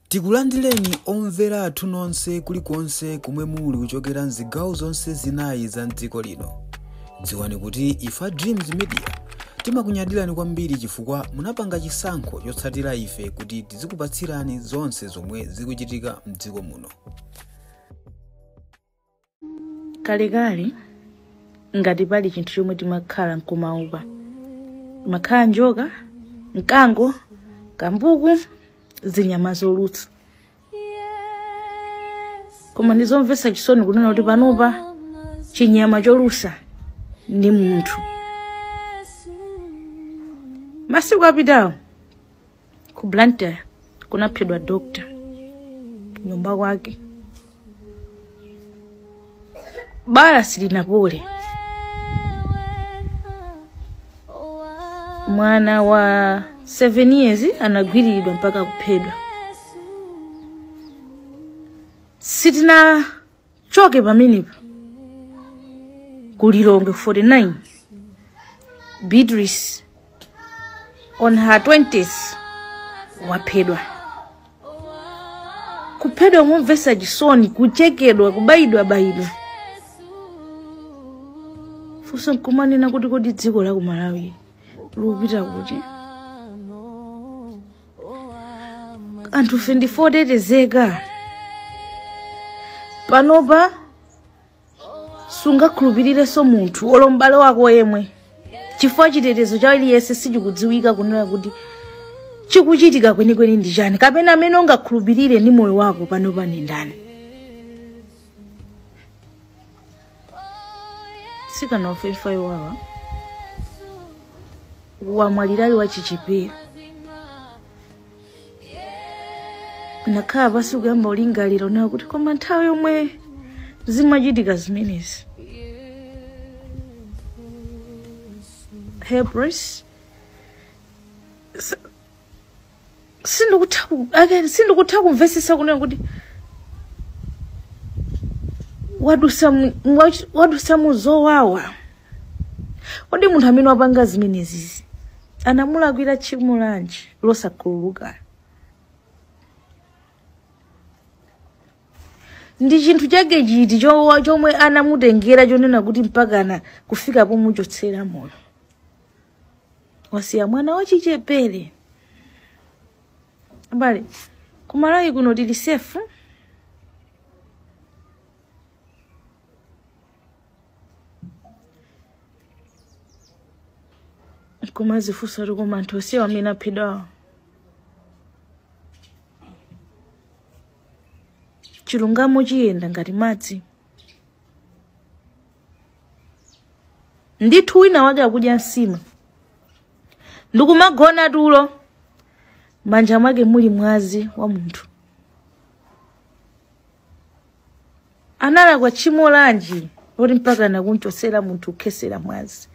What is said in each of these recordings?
Tikulandireni omvera athu nonse kulikonse kumwe muli kuchokera mzigawo zonse zinayi za mdziko lino. Dziwani kuti ifa Dreams Media timakunyadirani kwambiri chifukwa munapanga chisankho chotsatira ife kuti tizikupatsirani zonse zomwe zikuchitika mdziko muno. Kalekale ngati pali chinthu chomwe timakhala nkumaupa, makhala njoka, mkango, kambuku, zinyama zolutsa. Koma ndizomvetsa chisoni kunena kuti panopa chinyama cholusa ndi munthu. Masiku apitawo ku Blantyre kunaphedwa doctor nyumba kwake. Bala silinapole. Mwana wa 7 years anagwiridwa mpaka kuphedwa. Sitina choke pamenepo kulilonge 49 Beatrice on her 20s waphedwa. Kuphedwa momvesa chisoni, kuchekedwa, kubayidwa. Fuso nkumanena kuti kodi dziko la ku Malawi lupita kuti anthu 24 tetezeka. Panopa sungakhulupirireso munthu olombale wako yemwe chifukwa chitetezo cha iliyese sichikudziwika kunena kuti chikuchitika kwenikweni ndi chani, kapena amene ungakhulupirire ndi moyo wako panopa ndi ndani. Sikana ofefa iwawa wamwalirali wa chichipira nakhala pasi kuyamba ulingaliro nawo kuti koma nthawi yomwe zimachitika zimenezi Hebrews sindikutha kumvesesa kunena kuti wadusa muzowawa. Kodi munthu amene wapanga zimenezi anamulakwira tchimo lanji losakhululuka? Ndi chinthu chake chiti chomwe anamutengera chonena kuti mpakana kufika pomuchotsera moyo? Wasiya mwana wachichepere. Abale, ku Malawi kuno tili safe. Koma zifusa kuti koma anthu osiwa amene aphedwa chilungamo chiyenda ngati madzi. Ndithu wina wake akudya nsima ndikumagona tulo manja mwake muli mwazi wa munthu. Analakwa tchimo lanji kuti mpaka nakunchosera munthu ukhesera mwazi?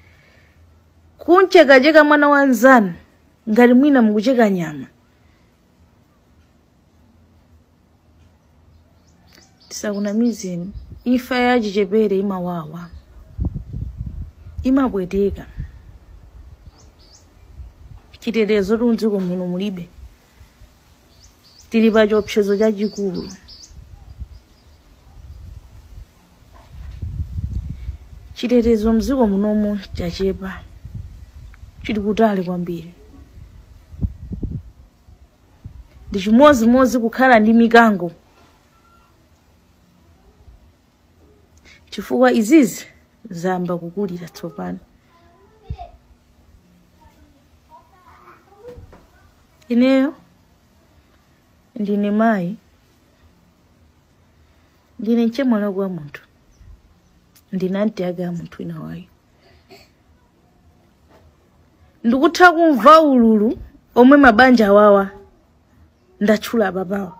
Kuncheka mwana wanzanu ngati mwina mukucheka nyama. Tisakunamizeni, ifa ya chichepere imawawa, imapweteka. Chitetezo tunziko muno mulibe, tili pa chiopsezo chachikulu. Chitetezo mziko munomu chachepa, chili kutali kwambiri. Ndi chimozimozi kukhala ndi mikango chifukwa izizi zamba kukulira tsopano. Ineyo ndine mayi, ndine mchemwala kwa munthu, ndine anti aga munthu ina wayo. Ndikutha kumva ululu omwe mabanja wawa ndatchula babawa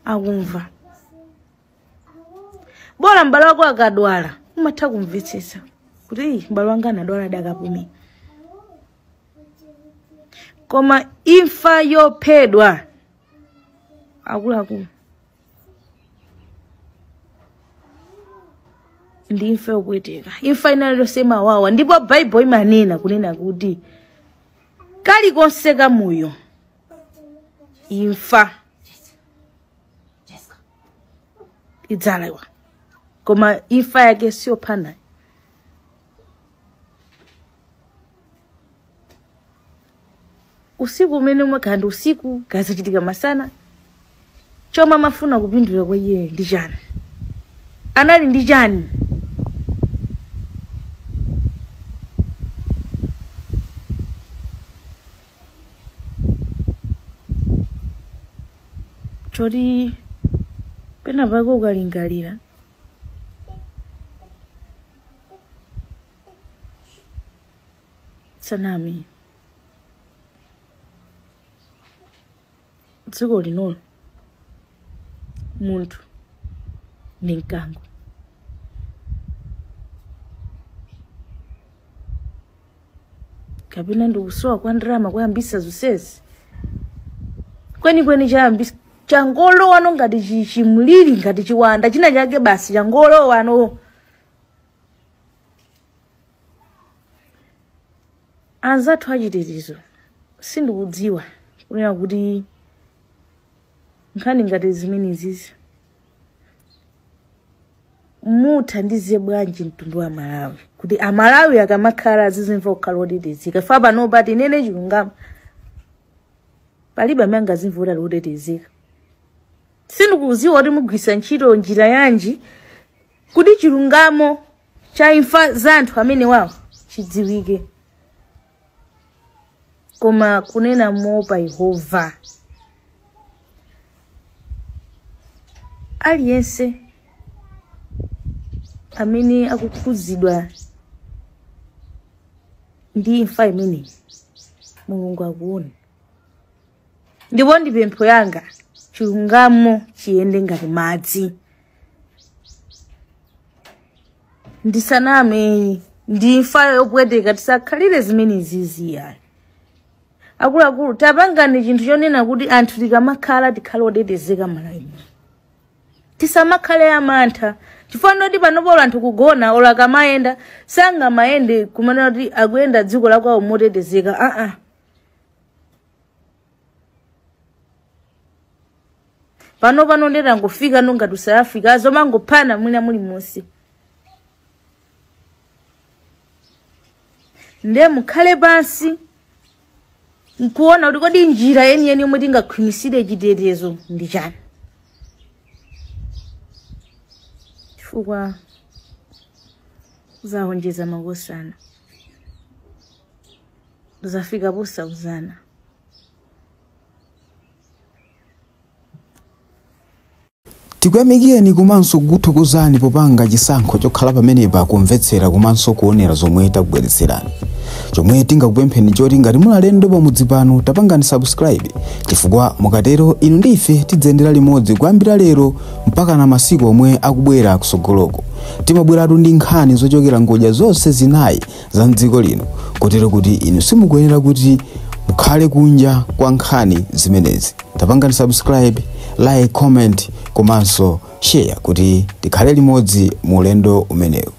akumva. Bora mbalo wako akadwala umatha kumvetsetsa kuti mbalo wanga anadwala dakapumi. Koma imfa yophedwa akuluakulu ndi imfa yopweteka, imfa inalosema wawa. Ndipo Bible imanena kunena kuti kali konse kamoyo imfa idzalewa koma imfa yake sio pana. Usiku umene mwakanda usiku gazachitika masana choma mafuna kupindula kwa iye ndi chani anali ndi chani choti pena pako ukalingalira sanami dziko lino munthu ni mkango kapena ndikusowa kwa ndrama kuyambisa zonsezi kweni chayambisa changolo wano ngati chimulili ngati chiwanda china chake basi changolo wano anzathu achitetezo sindikudziwa kunena kuti nkhani ngati zimene zizi muthandize bwanji mtundu wa Malawi kuti Amalawi akamakhala azizimva kukhala otetezeka fa pano pati nene chilungamo palibe amene angazimvura otetezeka. Sindikudziwa kuti mugwisa ntchito njira yanji kuti chilungamo cha imfa za anthu amene wawo chidziwike koma kunena mopa Yehova aliyense amene akukhuzidwa ndi imfa imene Mulungu akuone ndipo ndi pempho yanga chilungamo chiyende ngati madzi ndisaname ndi imfa yopweteka tisakhalire zimene ziziya akuluakulu tapangani chinthu chonena kuti anthu tikamakhala tikhale otetezeka Malawi tisamakhale amantha chifukwa kuti panopo anthu kugona ola kamayenda sanga mayende kumana kuti akuyenda dziko lakwawo motetezeka pano ndera ngofika nongati South Africa azomangophana mwina muli monse nde mukhale pansi nkuona kuti kodi njira yeniyeni yomwe tingakhwimisire chitetezo ndi chani chifukwa zahonjeza makosana zafika posauzana. Tikuyamikeni komanso kuthokozani popanga chisankho chokhala pamenepa kumvetsera komanso kuonera zomwe takubweretserani. Chomwe tingakupempheni choti ngati muli alendo pamudzi pano tapangani subscribe chifukwa mukatero inu ndife tidzendera limodzi kuyambira lero mpaka na masiku omwe akubwera kusogoloko. Timabweratu ndi nkhani zochokera ngodya zonse zinayi za mdziko lino kotero kuti inu simukuyenera kuti mukhale kunja kwa nkhani zimenezi. Tapangani subscribe, like, comment komanso share kuti tikhale limodzi mu ulendo umenewu.